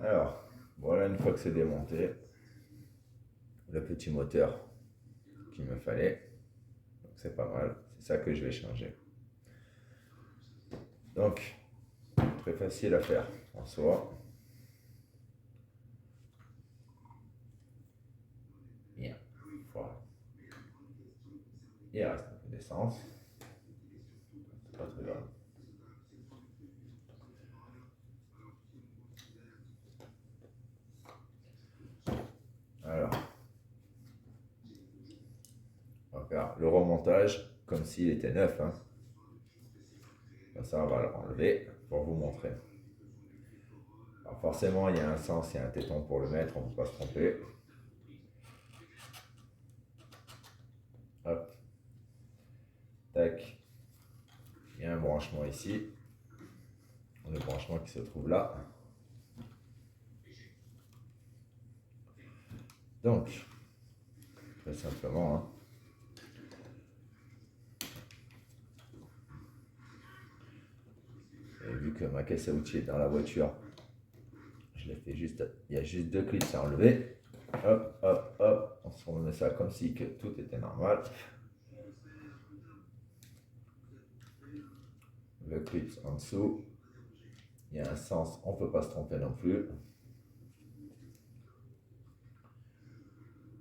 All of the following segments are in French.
Alors, voilà, une fois que c'est démonté, le petit moteur qu'il me fallait. Donc c'est pas mal, c'est ça que je vais changer. Donc, très facile à faire en soi. Bien, voilà. Il reste un peu d'essence. C'est pas très grave. Alors, on va faire le remontage comme s'il était neuf, hein. Comme ça, on va le enlever pour vous montrer. Alors forcément, il y a un sens, il y a un téton pour le mettre, on ne peut pas se tromper. Hop. Tac. Il y a un branchement ici. Le branchement qui se trouve là. Donc, très simplement, hein. Et vu que ma caisse à outils est dans la voiture, je l'ai fait juste, il y a juste deux clips à enlever. Hop, hop, hop, on se remet ça comme si que tout était normal. Le clip en dessous, il y a un sens, on ne peut pas se tromper non plus.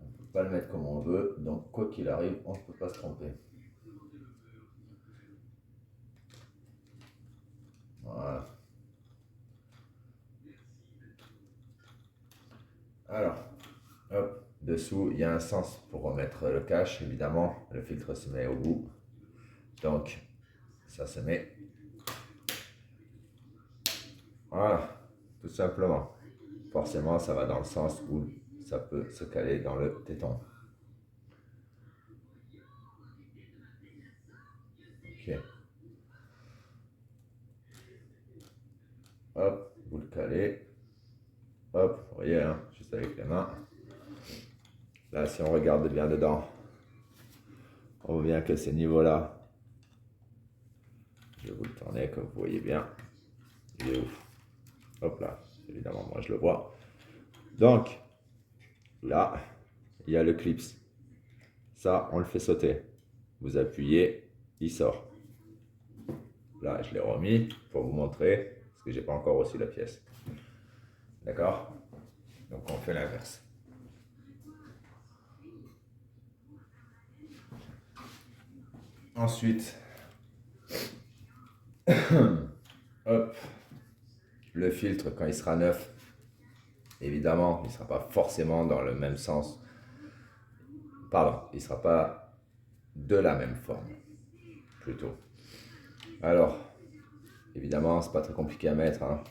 On ne peut pas le mettre comme on veut, donc quoi qu'il arrive, on ne peut pas se tromper. Voilà. Alors, hop, dessous, il y a un sens pour remettre le cache, évidemment. Le filtre se met au bout. Donc, ça se met. Voilà, tout simplement. Forcément, ça va dans le sens où ça peut se caler dans le téton. Ok. Hop, vous le calez. Hop, vous voyez, hein, juste avec les mains. Là, si on regarde bien dedans, on voit bien que ces niveaux-là, je vais vous le tourner comme vous voyez bien. Il est ouf. Hop là, évidemment, moi je le vois. Donc, là, il y a le clips. Ça, on le fait sauter. Vous appuyez, il sort. Là, je l'ai remis pour vous montrer, parce que j'ai pas encore reçu la pièce. D'accord? Donc, on fait l'inverse. Ensuite, hop, le filtre, quand il sera neuf, évidemment, il ne sera pas forcément dans le même sens. Pardon, il ne sera pas de la même forme, plutôt. Alors, évidemment, c'est pas très compliqué à mettre, hein.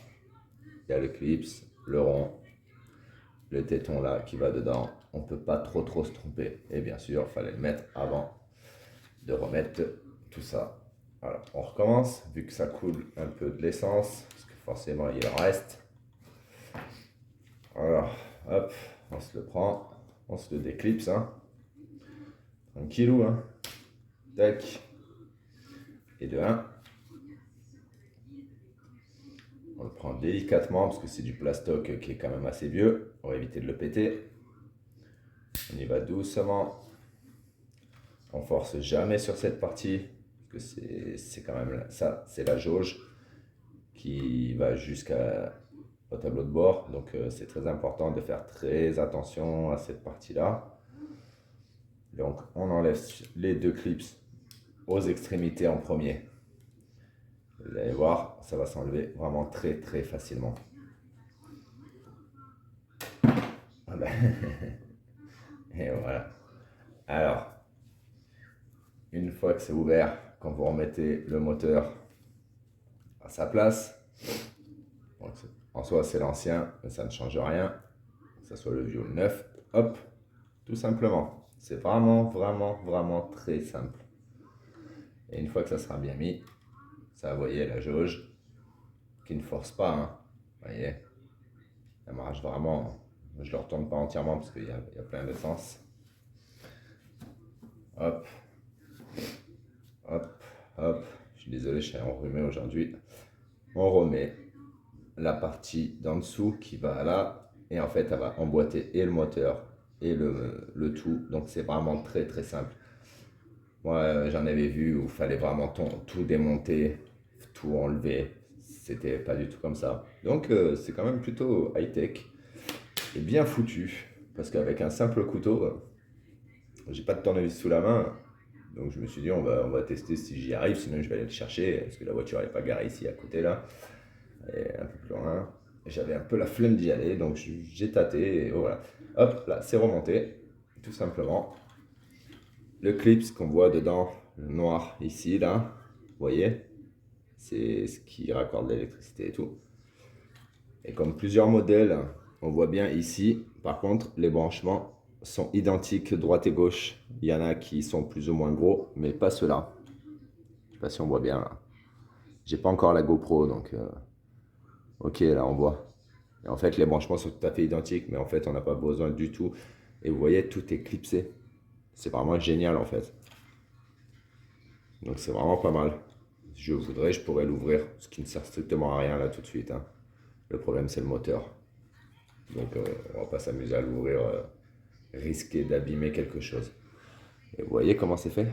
Il y a le clips, le rond, le téton là qui va dedans. On ne peut pas trop se tromper. Et bien sûr, il fallait le mettre avant de remettre tout ça. Voilà, on recommence, vu que ça coule un peu de l'essence, parce que forcément il en reste. Alors, hop, on se le prend, on se le déclipse, hein. Tranquillou, hein. Tac. Et de 1. On le prend délicatement, parce que c'est du plastoc qui est quand même assez vieux, pour éviter de le péter. On y va doucement. On force jamais sur cette partie, parce que c'est quand même ça, c'est la jauge qui va jusqu'au tableau de bord. Donc c'est très important de faire très attention à cette partie-là. Donc on enlève les deux clips aux extrémités en premier. Vous allez voir, ça va s'enlever vraiment très facilement. Ah ben et voilà. Alors, une fois que c'est ouvert, quand vous remettez le moteur à sa place, donc en soi c'est l'ancien, mais ça ne change rien, que ce soit le vieux ou le neuf, hop, tout simplement. C'est vraiment très simple. Et une fois que ça sera bien mis, ça, vous voyez, la jauge qui ne force pas, hein, vous voyez, elle marche vraiment. Je ne le retourne pas entièrement parce qu'il y a plein d'essence. Hop, hop, hop. Je suis désolé, je suis enrhumé aujourd'hui. On remet. la partie d'en dessous qui va là. Et en fait, elle va emboîter et le moteur et le tout. Donc, c'est vraiment très, très simple. Moi, j'en avais vu où il fallait vraiment tout démonter, tout enlever. C'était pas du tout comme ça. Donc, c'est quand même plutôt high-tech et bien foutu. Parce qu'avec un simple couteau, j'ai pas de tournevis sous la main. Donc, je me suis dit, on va tester si j'y arrive. Sinon, je vais aller le chercher. Parce que la voiture n'est pas garée ici à côté là. Elle est un peu plus loin. J'avais un peu la flemme d'y aller. Donc, j'ai tâté. Et voilà. Hop, là, c'est remonté. Tout simplement. Le clip qu'on voit dedans, le noir ici, là, vous voyez, c'est ce qui raccorde l'électricité et tout. Et comme plusieurs modèles, on voit bien ici, par contre, les branchements sont identiques droite et gauche. Il y en a qui sont plus ou moins gros, mais pas ceux-là. Je sais pas si on voit bien là. J'ai pas encore la GoPro, donc ok, là on voit. Et en fait, les branchements sont tout à fait identiques, mais en fait, on n'a pas besoin du tout. Et vous voyez, tout est clipsé. C'est vraiment génial en fait. Donc c'est vraiment pas mal. Si je voudrais, je pourrais l'ouvrir, ce qui ne sert strictement à rien là tout de suite, hein. Le problème, c'est le moteur. Donc on va pas s'amuser à l'ouvrir, risquer d'abîmer quelque chose. Et vous voyez comment c'est fait?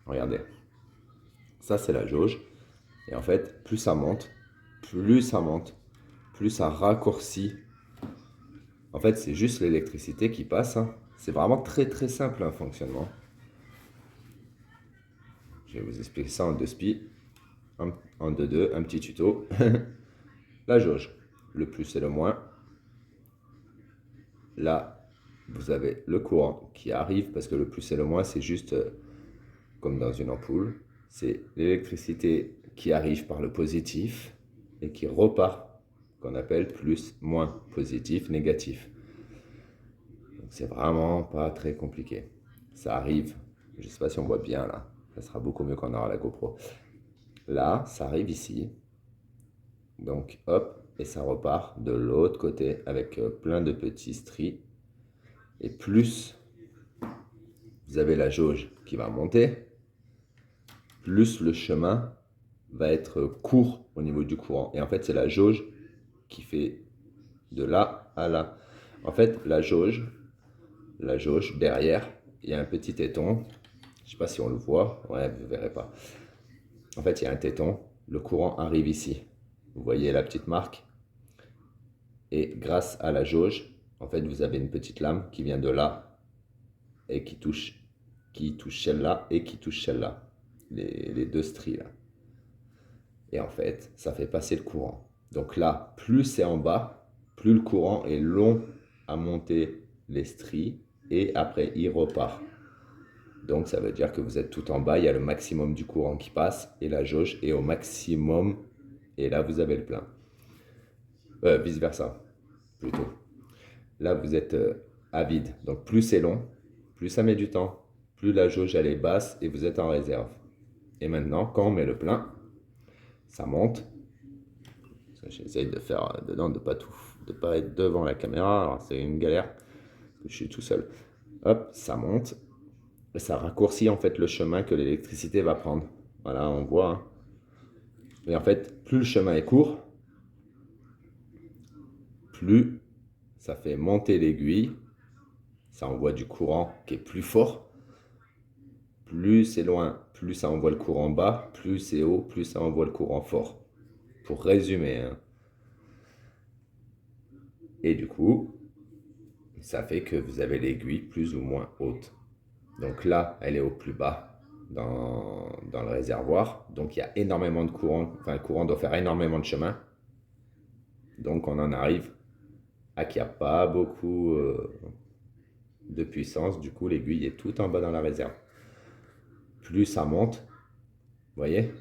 Regardez. Ça, c'est la jauge. Et en fait, plus ça monte, plus ça raccourcit. En fait, c'est juste l'électricité qui passe, hein. C'est vraiment très très simple un fonctionnement. Je vais vous expliquer ça en deux spi. En deux, un petit tuto. La jauge, le plus et le moins. Là, vous avez le courant qui arrive parce que le plus et le moins, c'est juste comme dans une ampoule. C'est l'électricité qui arrive par le positif et qui repart, qu'on appelle plus, moins, positif, négatif. Donc c'est vraiment pas très compliqué. Ça arrive, je ne sais pas si on voit bien là, ça sera beaucoup mieux quand on aura la GoPro. Là, ça arrive ici. Donc hop, et ça repart de l'autre côté avec plein de petits stries. Et plus vous avez la jauge qui va monter, plus le chemin va être court au niveau du courant. Et en fait, c'est la jauge qui fait de là à là. En fait, la jauge, derrière, il y a un petit téton. Je ne sais pas si on le voit. Ouais, vous ne verrez pas. En fait, il y a un téton. Le courant arrive ici. Vous voyez la petite marque. Et grâce à la jauge, en fait, vous avez une petite lame qui vient de là et qui touche celle-là et qui touche celle-là. Les deux stries là. Et en fait, ça fait passer le courant. Donc là, plus c'est en bas, plus le courant est long à monter les stries et après il repart. Donc ça veut dire que vous êtes tout en bas, il y a le maximum du courant qui passe et la jauge est au maximum et là vous avez le plein. Vice versa, plutôt. Là vous êtes à vide. Donc plus c'est long, plus ça met du temps, plus la jauge elle est basse et vous êtes en réserve. Et maintenant, quand on met le plein, ça monte. J'essaye de faire dedans, de pas être devant la caméra. Alors c'est une galère, parce que je suis tout seul. Hop, ça monte. Et ça raccourcit en fait le chemin que l'électricité va prendre. Voilà, on voit, hein. Et en fait, plus le chemin est court, plus ça fait monter l'aiguille. Ça envoie du courant qui est plus fort. Plus c'est loin, plus ça envoie le courant bas. Plus c'est haut, plus ça envoie le courant fort. Pour résumer, hein. Et du coup, ça fait que vous avez l'aiguille plus ou moins haute. Donc là, elle est au plus bas dans le réservoir. Donc il y a énormément de courant. Enfin, le courant doit faire énormément de chemin. Donc on en arrive à qu'il n'y a pas beaucoup de puissance. Du coup, l'aiguille est tout en bas dans la réserve. Plus ça monte, vous voyez,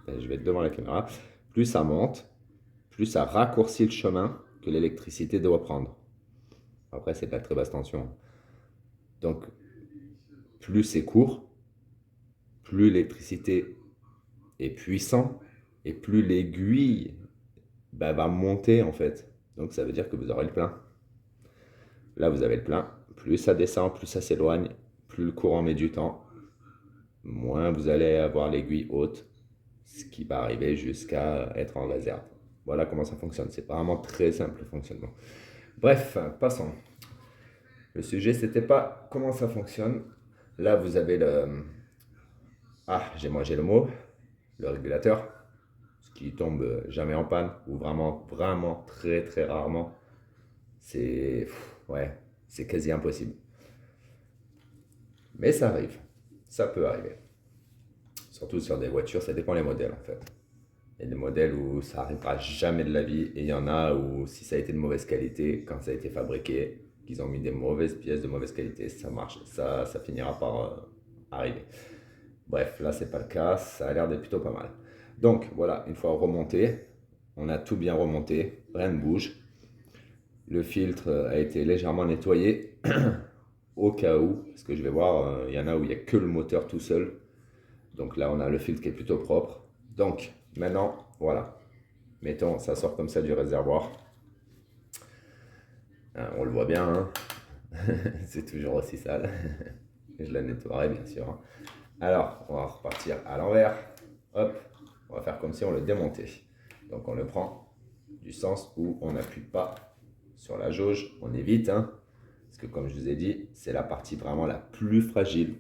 je vais être devant la caméra, plus ça monte, plus ça raccourcit le chemin que l'électricité doit prendre. Après, c'est de la très basse tension. Donc, plus c'est court, plus l'électricité est puissante et plus l'aiguille va monter en fait. Donc, ça veut dire que vous aurez le plein. Là, vous avez le plein. Plus ça descend, plus ça s'éloigne, plus le courant met du temps, moins vous allez avoir l'aiguille haute, ce qui va arriver jusqu'à être en réserve. Voilà comment ça fonctionne. C'est vraiment très simple le fonctionnement. Bref, passons. Le sujet, c'était pas comment ça fonctionne. Là, vous avez le... Ah, j'ai mangé le mot, le régulateur, ce qui tombe jamais en panne, ou vraiment, vraiment très, très rarement. C'est... Ouais, c'est quasi impossible. Mais ça arrive. Ça peut arriver. Surtout sur des voitures, ça dépend les modèles en fait. Il y a des modèles où ça n'arrivera jamais de la vie, et il y en a où si ça a été de mauvaise qualité, quand ça a été fabriqué, qu'ils ont mis des mauvaises pièces de mauvaise qualité, ça marche, ça finira par arriver. Bref, là c'est pas le cas, ça a l'air d'être plutôt pas mal. Donc voilà, une fois remonté, on a tout bien remonté, rien ne bouge. Le filtre a été légèrement nettoyé au cas où, parce que je vais voir, il y en a où il n'y a que le moteur tout seul. Donc là on a le filtre qui est plutôt propre. Donc maintenant, voilà, mettons, ça sort comme ça du réservoir. On le voit bien, hein. C'est toujours aussi sale. Je la nettoierai bien sûr. Alors, on va repartir à l'envers. Hop, on va faire comme si on le démontait. Donc on le prend du sens où on n'appuie pas sur la jauge. On évite, hein, parce que comme je vous ai dit, c'est la partie vraiment la plus fragile.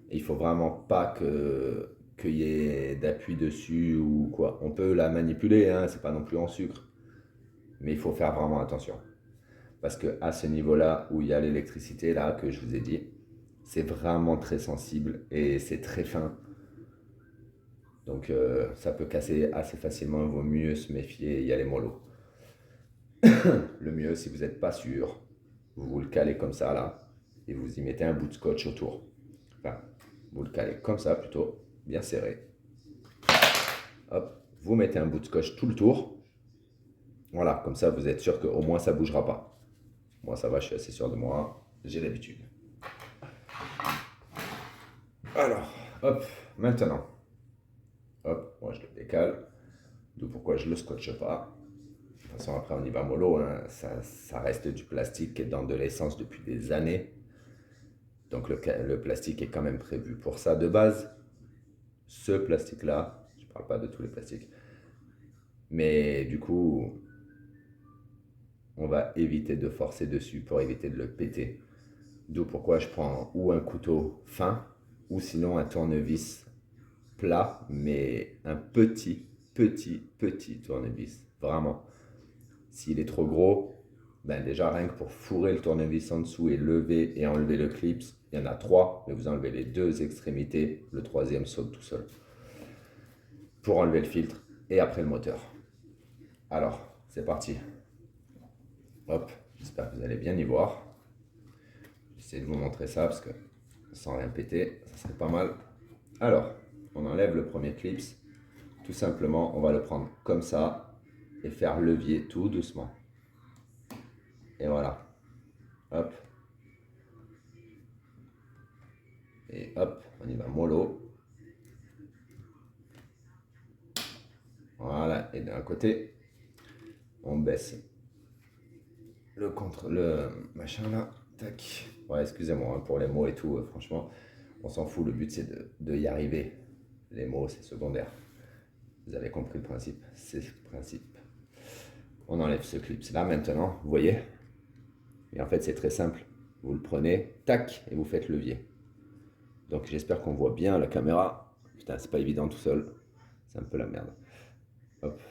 Et il faut vraiment pas qu'il y ait d'appui dessus ou quoi. On peut la manipuler, hein, c'est pas non plus en sucre. Mais il faut faire vraiment attention. Parce que à ce niveau-là, où il y a l'électricité, là, que je vous ai dit, c'est vraiment très sensible et c'est très fin. Donc ça peut casser assez facilement, il vaut mieux se méfier, il y a les mollos. Le mieux, si vous n'êtes pas sûr, vous le calez comme ça, là, et vous y mettez un bout de scotch autour. Enfin, vous le calez comme ça, plutôt, bien serré. Hop, vous mettez un bout de scotch tout le tour. Voilà, comme ça, vous êtes sûr qu'au moins ça ne bougera pas. Moi, ça va, je suis assez sûr de moi, j'ai l'habitude. Alors, hop, maintenant, hop, moi je le décale, d'où pourquoi je ne le scotche pas. De toute façon, après on y va mollo, hein. Ça reste du plastique qui est dans de l'essence depuis des années. Donc le plastique est quand même prévu pour ça de base. Ce plastique-là, je ne parle pas de tous les plastiques, mais du coup, on va éviter de forcer dessus pour éviter de le péter. D'où pourquoi je prends ou un couteau fin, ou sinon un tournevis plat, mais un petit tournevis. Vraiment. S'il est trop gros, ben déjà rien que pour fourrer le tournevis en dessous et lever et enlever le clips, il y en a trois, mais vous enlevez les deux extrémités, le troisième saute tout seul. Pour enlever le filtre et après le moteur. Alors, c'est parti. Hop, j'espère que vous allez bien y voir. J'essaie de vous montrer ça parce que sans rien péter, ça serait pas mal. Alors, on enlève le premier clips. Tout simplement, on va le prendre comme ça et faire levier tout doucement. Et voilà. Hop. Et hop, on y va mollo. Voilà, et d'un côté, on baisse le machin là. Tac. Ouais, excusez-moi hein, pour les mots et tout, franchement, on s'en fout. Le but c'est de y arriver. Les mots, c'est secondaire. Vous avez compris le principe. C'est le principe. On enlève ce clip là maintenant, vous voyez. Et en fait, c'est très simple. Vous le prenez, tac, et vous faites levier. Donc j'espère qu'on voit bien la caméra. Putain, c'est pas évident tout seul. C'est un peu la merde. Hop.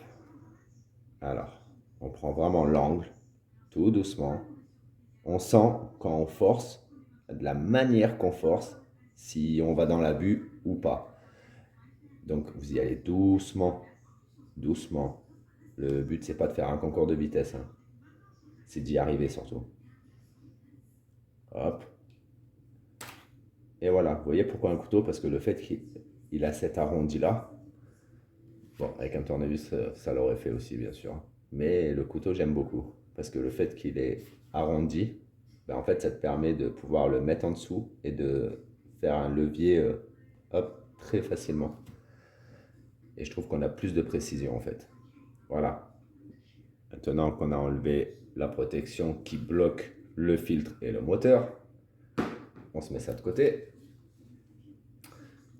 Alors, on prend vraiment l'angle, tout doucement. On sent quand on force, de la manière qu'on force, si on va dans l'abus ou pas. Donc vous y allez doucement, doucement. Le but c'est pas de faire un concours de vitesse, hein. C'est d'y arriver surtout. Hop. Et voilà, vous voyez pourquoi un couteau? Parce que le fait qu'il a cet arrondi là, bon, avec un tournevis, ça l'aurait fait aussi, bien sûr. Mais le couteau, j'aime beaucoup. Parce que le fait qu'il est arrondi, ben, en fait, ça te permet de pouvoir le mettre en dessous et de faire un levier hop, très facilement. Et je trouve qu'on a plus de précision, en fait. Voilà. Maintenant qu'on a enlevé la protection qui bloque le filtre et le moteur, on se met ça de côté.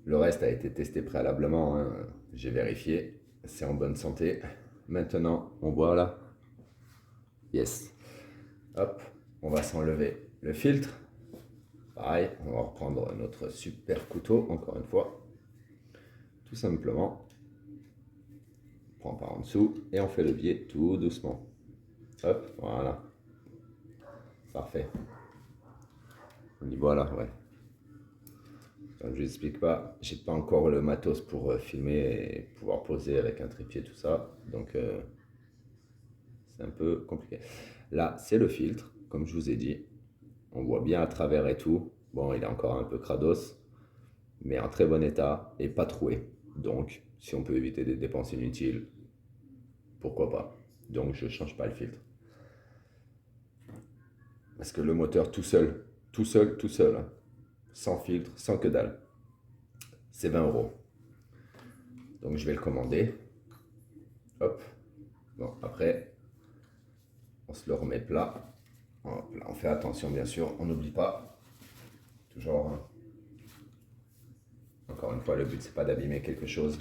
Le reste a été testé préalablement, hein. J'ai vérifié, c'est en bonne santé. maintenant, on voit là. Yes. Hop, on va s'enlever le filtre. Pareil, on va reprendre notre super couteau, encore une fois. Tout simplement. On prend par en dessous et on fait le biais tout doucement. Hop, voilà. Parfait. On y voit là, ouais. Comme je n'explique pas, j'ai pas encore le matos pour filmer et pouvoir poser avec un trépied, tout ça. Donc, c'est un peu compliqué. Là, c'est le filtre, comme je vous ai dit. On voit bien à travers et tout. Bon, il est encore un peu crados, mais en très bon état et pas troué. Donc, si on peut éviter des dépenses inutiles, pourquoi pas. Donc, je ne change pas le filtre. Parce que le moteur tout seul, hein, sans filtre, sans que dalle, c'est 20 €. Donc, je vais le commander. Hop. Bon, après, on se le remet plat. Hop, là, on fait attention, bien sûr. On n'oublie pas. Toujours, hein. Encore une fois, le but, c'est pas d'abîmer quelque chose.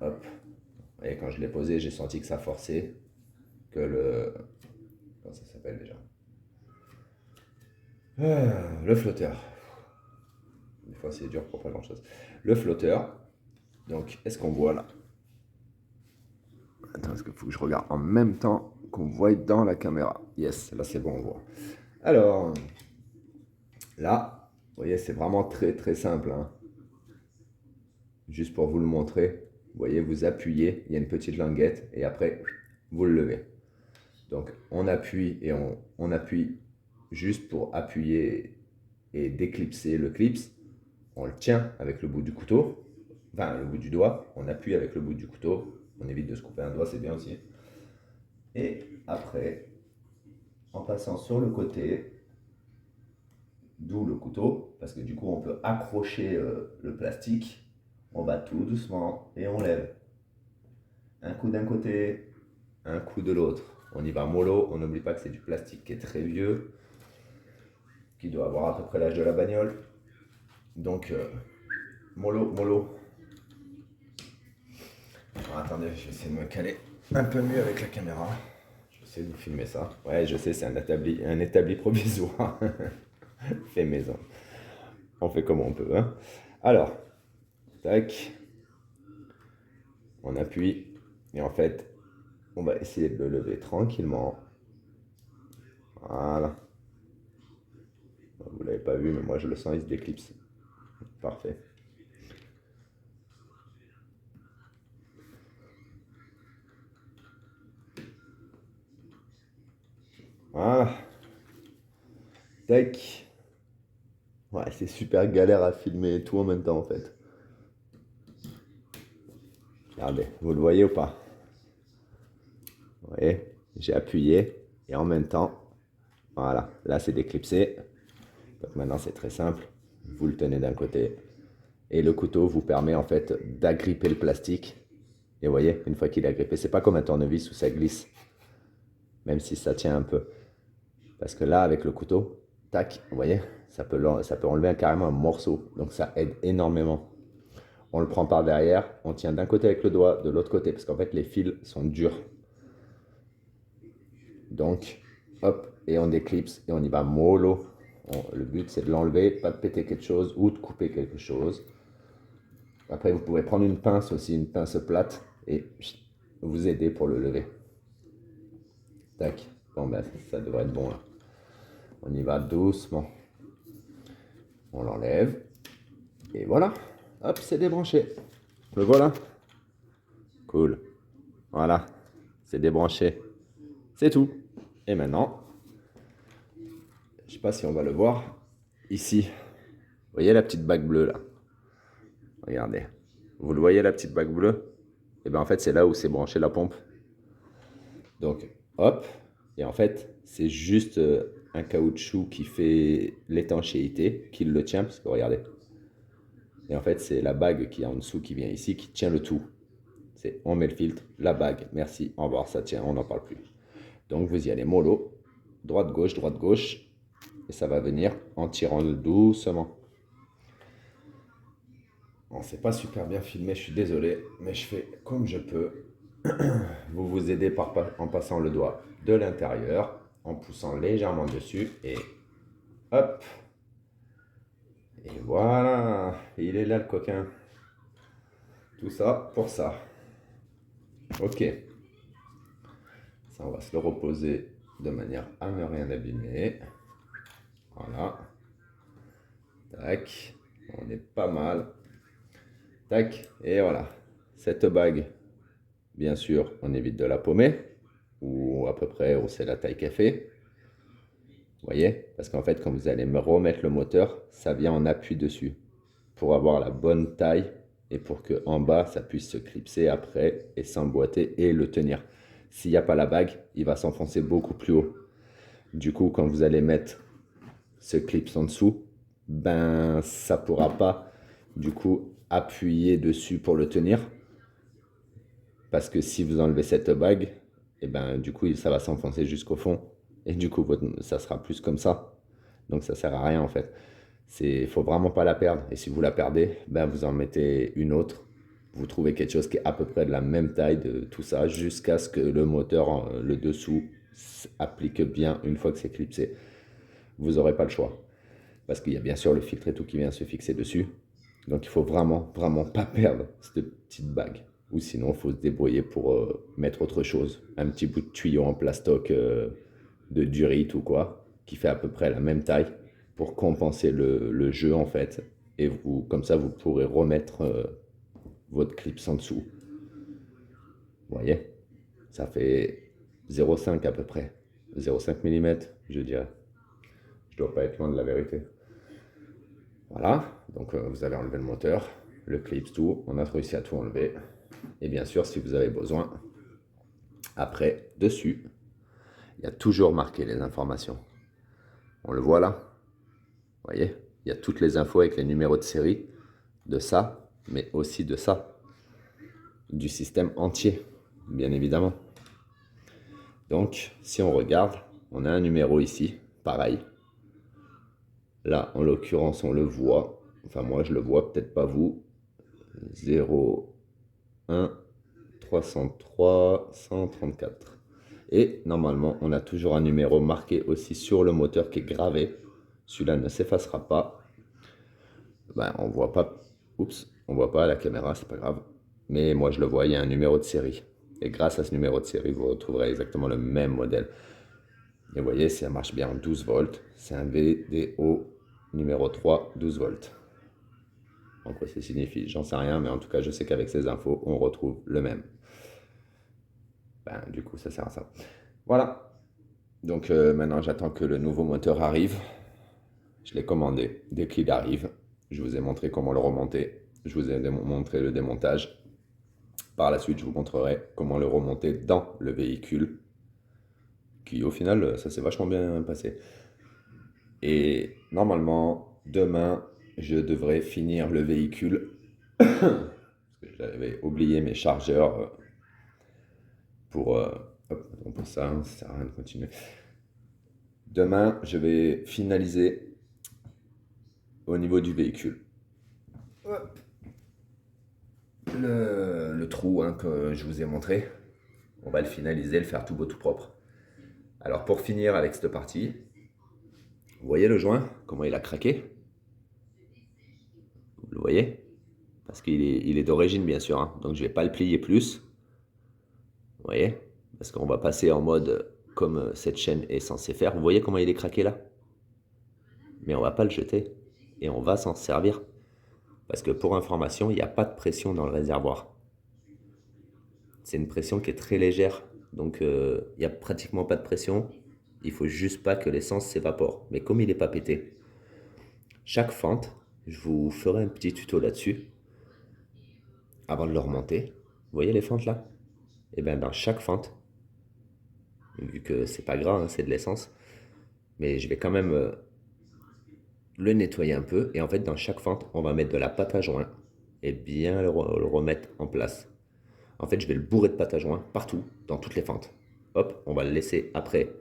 Hop. Et quand je l'ai posé, j'ai senti que ça forçait. Que le... Comment ça s'appelle déjà? Le flotteur. Des fois, c'est dur pour pas grand-chose. Le flotteur. Donc, est-ce qu'on voit là? Attends, est-ce qu'il faut que je regarde en même temps qu'on voit dans la caméra? Yes, là c'est bon, on voit. Alors, là, vous voyez, c'est vraiment très très simple, hein. Juste pour vous le montrer, vous voyez, vous appuyez, il y a une petite languette et après, vous le levez. Donc, on appuie et on appuie juste pour appuyer et déclipser le clips. On le tient avec le bout du couteau, enfin le bout du doigt, on appuie avec le bout du couteau. On évite de se couper un doigt, c'est bien aussi. Et après, en passant sur le côté, d'où le couteau, parce que du coup on peut accrocher le plastique, on va tout doucement et on lève. Un coup d'un côté, un coup de l'autre. On y va mollo, on n'oublie pas que c'est du plastique qui est très vieux, qui doit avoir à peu près l'âge de la bagnole. Donc, mollo, mollo. Alors, attendez, je vais essayer de me caler un peu mieux avec la caméra. Je vais essayer de vous filmer ça. Ouais, je sais, c'est un établi provisoire. Fait maison. On fait comme on peut, hein. Alors, tac. On appuie. Et en fait, on va essayer de le lever tranquillement. Voilà. Vous l'avez pas vu, mais moi je le sens, il se déclipse. Parfait. Voilà. Tac. Ouais, c'est super galère à filmer tout en même temps en fait. Regardez, vous le voyez ou pas? Vous voyez, j'ai appuyé et en même temps, voilà, là c'est déclipsé. Donc maintenant c'est très simple. Vous le tenez d'un côté et le couteau vous permet en fait d'agripper le plastique. Et vous voyez, une fois qu'il est agrippé, c'est pas comme un tournevis où ça glisse, même si ça tient un peu. Parce que là, avec le couteau, tac, vous voyez, ça peut enlever carrément un morceau. Donc ça aide énormément. On le prend par derrière, on tient d'un côté avec le doigt, de l'autre côté, parce qu'en fait les fils sont durs. Donc, hop, et on déclipse et on y va mollo. Le but c'est de l'enlever, pas de péter quelque chose ou de couper quelque chose. Après vous pouvez prendre une pince aussi, une pince plate, et vous aider pour le lever. Tac, bon ben ça devrait être bon là. On y va doucement. On l'enlève. Et voilà. Hop, c'est débranché. Le voilà. Cool. Voilà. C'est débranché. C'est tout. Et maintenant, je sais pas si on va le voir. Ici. Vous voyez la petite bague bleue là? Regardez. Vous le voyez la petite bague bleue? Et bien en fait, c'est là où c'est branché la pompe. Donc, hop. Et en fait, c'est juste un caoutchouc qui fait l'étanchéité, qui le tient, parce que regardez. Et en fait, c'est la bague qui est en dessous, qui vient ici, qui tient le tout. C'est on met le filtre, la bague, merci, au revoir, ça tient, on n'en parle plus. Donc vous y allez mollo, droite, gauche, et ça va venir en tirant doucement. Bon, c'est pas super bien filmé, je suis désolé, mais je fais comme je peux. vous vous aidez en passant le doigt de l'intérieur, en poussant légèrement dessus et hop. Et voilà, il est là le coquin. Tout ça pour ça. Ok. Ça, on va se le reposer de manière à ne rien abîmer. Voilà. Tac. On est pas mal. Tac. Et voilà. Cette bague, bien sûr, on évite de la paumer. Ou à peu près, où c'est la taille qu'elle fait. Vous voyez? Parce qu'en fait, quand vous allez me remettre le moteur, ça vient en appui dessus. Pour avoir la bonne taille et pour que en bas, ça puisse se clipser après et s'emboîter et le tenir. S'il n'y a pas la bague, il va s'enfoncer beaucoup plus haut. Du coup, quand vous allez mettre ce clip en dessous, ben ça pourra pas du coup appuyer dessus pour le tenir. Parce que si vous enlevez cette bague, et ben du coup ça va s'enfoncer jusqu'au fond. Et du coup ça sera plus comme ça. Donc ça sert à rien en fait. Il faut vraiment pas la perdre. Et si vous la perdez, ben vous en mettez une autre. Vous trouvez quelque chose qui est à peu près de la même taille de tout ça, jusqu'à ce que le moteur, le dessous, applique bien une fois que c'est clipsé. Vous n'aurez pas le choix. Parce qu'il y a bien sûr le filtre et tout qui vient se fixer dessus. Donc il faut vraiment, vraiment pas perdre cette petite bague. Ou sinon, il faut se débrouiller pour mettre autre chose. Un petit bout de tuyau en plastoc de durite ou quoi, qui fait à peu près la même taille pour compenser le jeu en fait. Et vous, comme ça, vous pourrez remettre votre clip en dessous. Vous voyez? Ça fait 0,5 à peu près. 0,5 mm, je dirais. Je dois pas être loin de la vérité. Voilà, donc vous avez enlevé le moteur, le clip, tout. On a réussi à tout enlever. Et bien sûr, si vous avez besoin, après, dessus, il y a toujours marqué les informations. On le voit là. Vous voyez? Il y a toutes les infos avec les numéros de série de ça, mais aussi de ça. Du système entier, bien évidemment. Donc, si on regarde, on a un numéro ici, pareil. Là, en l'occurrence, on le voit. Enfin, moi, je le vois, peut-être pas vous. 0, 1, 303, 134. Et normalement, on a toujours un numéro marqué aussi sur le moteur qui est gravé. Celui-là ne s'effacera pas. Ben, on voit pas. Oups, on voit pas à la caméra, c'est pas grave. Mais moi, je le vois, il y a un numéro de série. Et grâce à ce numéro de série, vous retrouverez exactement le même modèle. Et vous voyez, ça marche bien en 12 volts. C'est un VDO numéro 3, 12 volts. En quoi ça signifie? J'en sais rien, mais en tout cas, je sais qu'avec ces infos, on retrouve le même. Ben, du coup, ça sert à ça. Voilà. Donc maintenant, j'attends que le nouveau moteur arrive. Je l'ai commandé. Dès qu'il arrive, je vous ai montré comment le remonter. Je vous ai montré le démontage. Par la suite, je vous montrerai comment le remonter dans le véhicule. Qui, au final, ça s'est vachement bien passé. Et normalement, demain, je devrais finir le véhicule. Parce que j'avais oublié mes chargeurs pour... hop, pour ça, ça sert à rien de continuer. Demain, je vais finaliser au niveau du véhicule. Hop. Le trou que je vous ai montré, on va le finaliser, le faire tout beau, tout propre. Alors pour finir avec cette partie, vous voyez le joint, comment il a craqué? Vous le voyez? Parce qu'il est d'origine bien sûr, hein. Donc je ne vais pas le plier plus. Vous voyez? Parce qu'on va passer en mode comme cette chaîne est censée faire. Vous voyez comment il est craqué là? Mais on ne va pas le jeter et on va s'en servir. Parce que pour information, il n'y a pas de pression dans le réservoir. C'est une pression qui est très légère. Donc il n'y a pratiquement pas de pression. Il faut juste pas que l'essence s'évapore. Mais comme il n'est pas pété, chaque fente, je vous ferai un petit tuto là-dessus avant de le remonter. Vous voyez les fentes là? Et bien dans chaque fente, vu que c'est pas gras, hein, c'est de l'essence, mais je vais quand même le nettoyer un peu. Et en fait, dans chaque fente, on va mettre de la pâte à joint et bien le remettre en place. En fait, je vais le bourrer de pâte à joint partout, dans toutes les fentes. Hop, on va le laisser après,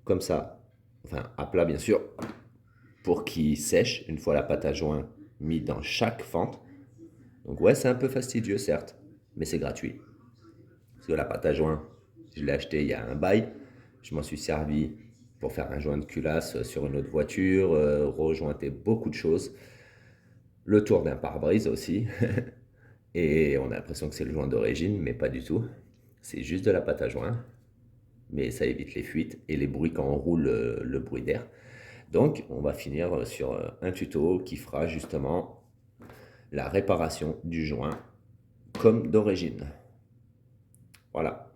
comme ça, enfin à plat bien sûr, pour qu'il sèche une fois la pâte à joint mise dans chaque fente. Donc ouais, c'est un peu fastidieux certes, mais c'est gratuit. que la pâte à joint, je l'ai acheté il y a un bail. Je m'en suis servi pour faire un joint de culasse sur une autre voiture, rejointer beaucoup de choses. Le tour d'un pare-brise aussi. Et on a l'impression que c'est le joint d'origine, mais pas du tout. C'est juste de la pâte à joint, mais ça évite les fuites et les bruits quand on roule, le bruit d'air. Donc, on va finir sur un tuto qui fera justement la réparation du joint comme d'origine. Voilà.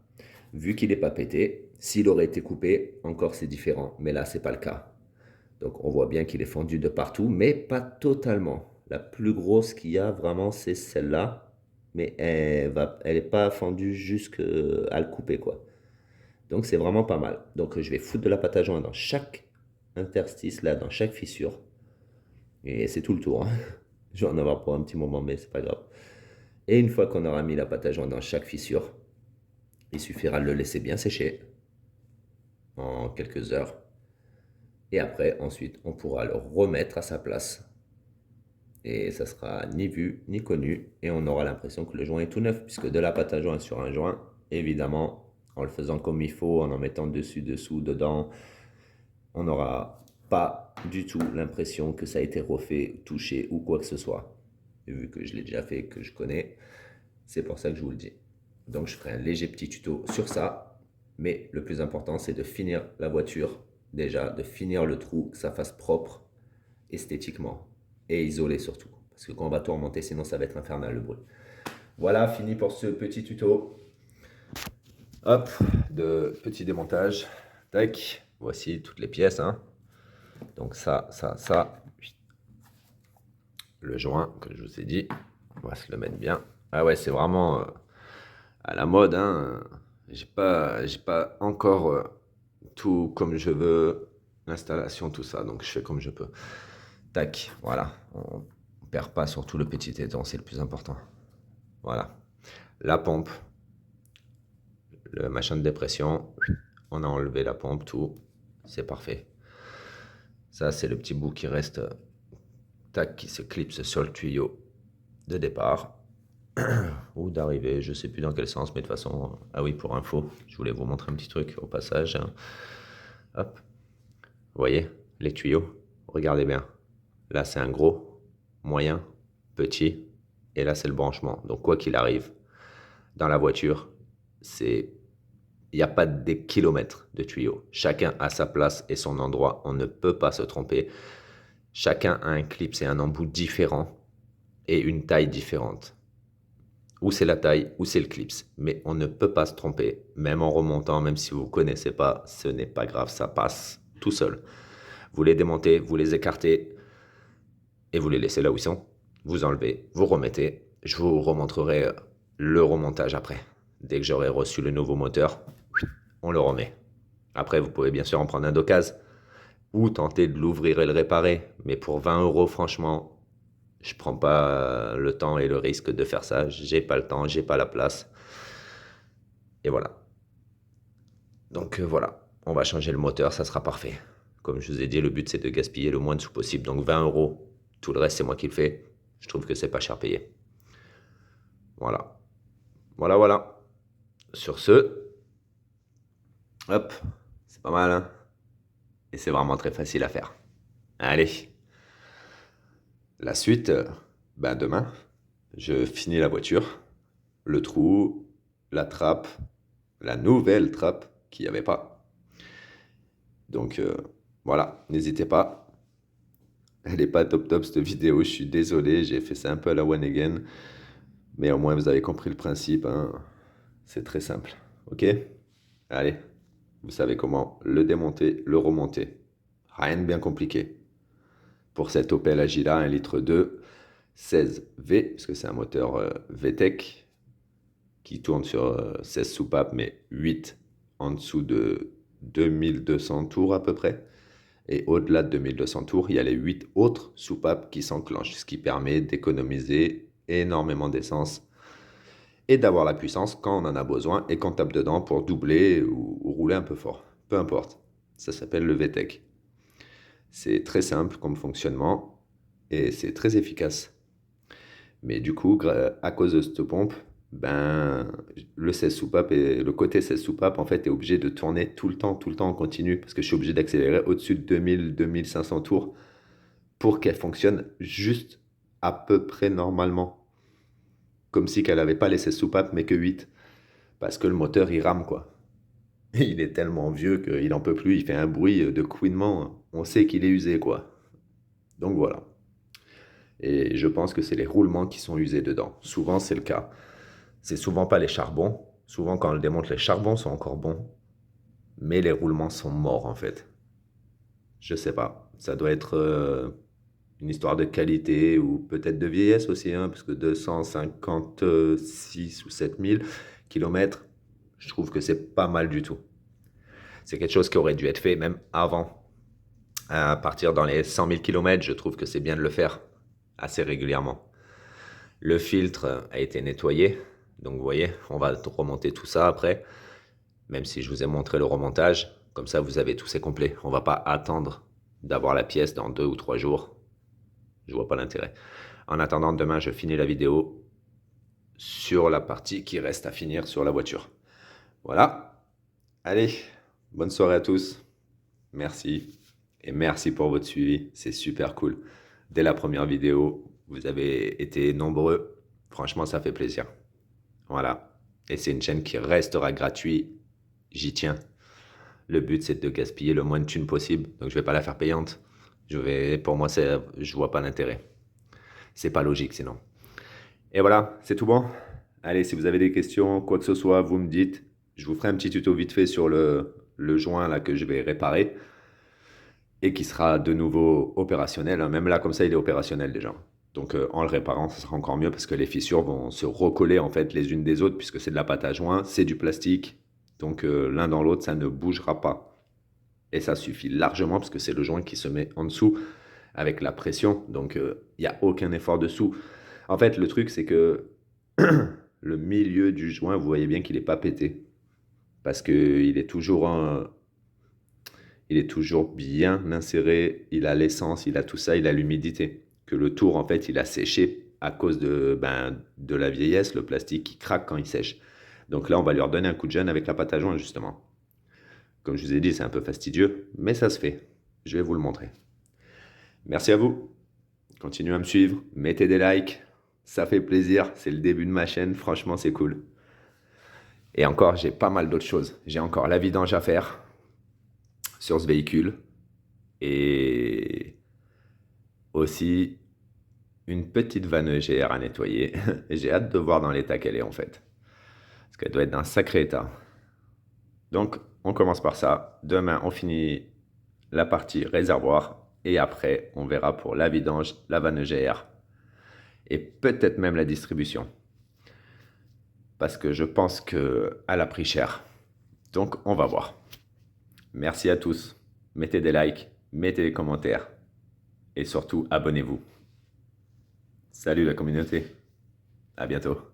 Vu qu'il n'est pas pété, s'il aurait été coupé, encore c'est différent. Mais là, c'est pas le cas. Donc, on voit bien qu'il est fendu de partout, mais pas totalement. La plus grosse qu'il y a vraiment, c'est celle-là. Mais elle n'est pas fendue jusqu'à le couper, quoi. Donc, c'est vraiment pas mal. Donc, je vais foutre de la pâte à joint dans chaque interstice, là, dans chaque fissure. Et c'est tout le tour, hein. Je vais en avoir pour un petit moment, mais c'est pas grave. Et une fois qu'on aura mis la pâte à joint dans chaque fissure, il suffira de le laisser bien sécher en quelques heures. Et après, ensuite, on pourra le remettre à sa place. Et ça sera ni vu ni connu. Et on aura l'impression que le joint est tout neuf, puisque de la pâte à joint sur un joint, évidemment, en le faisant comme il faut, en mettant dessus, dessous, dedans, on n'aura pas du tout l'impression que ça a été refait, touché ou quoi que ce soit. Et vu que je l'ai déjà fait, que je connais, c'est pour ça que je vous le dis. Donc je ferai un léger petit tuto sur ça. Mais le plus important, c'est de finir la voiture. Déjà, de finir le trou, que ça fasse propre esthétiquement. Et isolé surtout. Parce que quand on va tout remonter, sinon ça va être infernal le bruit. Voilà, fini pour ce petit tuto. Hop, de petit démontage. Tac, voici toutes les pièces, hein. Donc ça. Le joint, que je vous ai dit, on va se le mettre bien. Ah ouais, c'est vraiment à la mode, hein. J'ai pas encore tout comme je veux, l'installation, tout ça, donc je fais comme je peux. Tac, voilà. On perd pas surtout le petit étang, c'est le plus important. Voilà. La pompe, le machin de dépression, on a enlevé la pompe, tout, c'est parfait. Ça, c'est le petit bout qui reste, tac, qui se clipse sur le tuyau de départ ou d'arrivée, je sais plus dans quel sens, mais de toute façon, ah oui, pour info, je voulais vous montrer un petit truc au passage, hein. Hop, vous voyez, les tuyaux, regardez bien. Là, c'est un gros, moyen, petit, et là, c'est le branchement. Donc, quoi qu'il arrive, dans la voiture, il n'y a pas des kilomètres de tuyaux. Chacun a sa place et son endroit. On ne peut pas se tromper. Chacun a un clip, c'est un embout différent et une taille différente. Ou c'est la taille, ou c'est le clips. Mais on ne peut pas se tromper. Même en remontant, même si vous ne connaissez pas, ce n'est pas grave, ça passe tout seul. Vous les démontez, vous les écartez et vous les laissez là où ils sont. Vous enlevez, vous remettez. Je vous remontrerai le remontage après. Dès que j'aurai reçu le nouveau moteur, on le remet. Après, vous pouvez bien sûr en prendre un d'occasion ou tenter de l'ouvrir et le réparer. Mais pour 20 €, franchement, je prends pas le temps et le risque de faire ça. J'ai pas le temps, j'ai pas la place. Et voilà. Donc voilà, on va changer le moteur, ça sera parfait. Comme je vous ai dit, le but c'est de gaspiller le moins de sous possible. Donc 20 €, tout le reste c'est moi qui le fais. Je trouve que c'est pas cher payé. Voilà. Voilà. Sur ce, hop, c'est pas mal, hein. Et c'est vraiment très facile à faire. Allez. La suite, demain, je finis la voiture, le trou, la trappe, la nouvelle trappe qu'il n'y avait pas. Donc voilà, n'hésitez pas. Elle n'est pas top cette vidéo, je suis désolé, j'ai fait ça un peu à la one again. Mais au moins vous avez compris le principe, hein. C'est très simple, ok? Allez, vous savez comment le démonter, le remonter. Rien de bien compliqué. Pour cette Opel Agila 1,2 litre 16V, parce que c'est un moteur VTEC qui tourne sur 16 soupapes, mais 8 en dessous de 2200 tours à peu près. Et au-delà de 2200 tours, il y a les 8 autres soupapes qui s'enclenchent, ce qui permet d'économiser énormément d'essence et d'avoir la puissance quand on en a besoin et qu'on tape dedans pour doubler ou rouler un peu fort. Peu importe, ça s'appelle le VTEC. C'est très simple comme fonctionnement et c'est très efficace. Mais du coup, à cause de cette pompe, ben, le 16 soupape et le côté 16 soupape, en fait, est obligé de tourner tout le temps en continu parce que je suis obligé d'accélérer au-dessus de 2000-2500 tours pour qu'elle fonctionne juste à peu près normalement. Comme si qu'elle n'avait pas les 16 soupapes, mais que 8. Parce que le moteur, il rame, quoi. Il est tellement vieux qu'il n'en peut plus, il fait un bruit de couinement. On sait qu'il est usé, quoi. Donc voilà. Et je pense que c'est les roulements qui sont usés dedans. Souvent, c'est le cas. C'est souvent pas les charbons. Souvent, quand on le démonte, les charbons sont encore bons. Mais les roulements sont morts, en fait. Je sais pas. Ça doit être une histoire de qualité ou peut-être de vieillesse aussi, hein, parce que 256 ou 7000 kilomètres, je trouve que c'est pas mal du tout. C'est quelque chose qui aurait dû être fait même avant. À partir dans les 100 000 kilomètres, je trouve que c'est bien de le faire assez régulièrement. Le filtre a été nettoyé, donc vous voyez, on va remonter tout ça après, même si je vous ai montré le remontage, comme ça vous avez tout, c'est complet. On ne va pas attendre d'avoir la pièce dans 2 ou 3 jours, je vois pas l'intérêt. En attendant, demain je finis la vidéo sur la partie qui reste à finir sur la voiture. Voilà, allez, bonne soirée à tous, merci, et merci pour votre suivi, c'est super cool. Dès la première vidéo, vous avez été nombreux, franchement ça fait plaisir. Voilà, et c'est une chaîne qui restera gratuite, j'y tiens. Le but c'est de gaspiller le moins de thunes possible, donc je vais pas la faire payante. Pour moi, je vois pas l'intérêt. C'est pas logique sinon. Et voilà, c'est tout bon. Allez, si vous avez des questions, quoi que ce soit, vous me dites. Je vous ferai un petit tuto vite fait sur le joint là que je vais réparer et qui sera de nouveau opérationnel, hein. Même là, comme ça, il est opérationnel déjà. Donc en le réparant, ça sera encore mieux parce que les fissures vont se recoller en fait les unes des autres puisque c'est de la pâte à joint, c'est du plastique. Donc l'un dans l'autre, ça ne bougera pas. Et ça suffit largement parce que c'est le joint qui se met en dessous avec la pression. Donc il n'y a aucun effort dessous. En fait, le truc, c'est que le milieu du joint, vous voyez bien qu'il n'est pas pété. Parce qu'il est toujours il est toujours bien inséré, il a l'essence, il a tout ça, il a l'humidité. Que le tour, en fait, il a séché à cause de la vieillesse, le plastique qui craque quand il sèche. Donc là, on va lui redonner un coup de jeune avec la pâte à joint, justement. Comme je vous ai dit, c'est un peu fastidieux, mais ça se fait. Je vais vous le montrer. Merci à vous. Continuez à me suivre, mettez des likes. Ça fait plaisir, c'est le début de ma chaîne, franchement, c'est cool. Et encore, j'ai pas mal d'autres choses. J'ai encore la vidange à faire sur ce véhicule. Et aussi une petite vanne EGR à nettoyer. J'ai hâte de voir dans l'état qu'elle est en fait. Parce qu'elle doit être d'un sacré état. Donc, on commence par ça. Demain, on finit la partie réservoir. Et après, on verra pour la vidange, la vanne EGR. Et peut-être même la distribution. Parce que je pense qu'elle a pris cher. Donc, on va voir. Merci à tous. Mettez des likes, mettez des commentaires. Et surtout, abonnez-vous. Salut la communauté. À bientôt.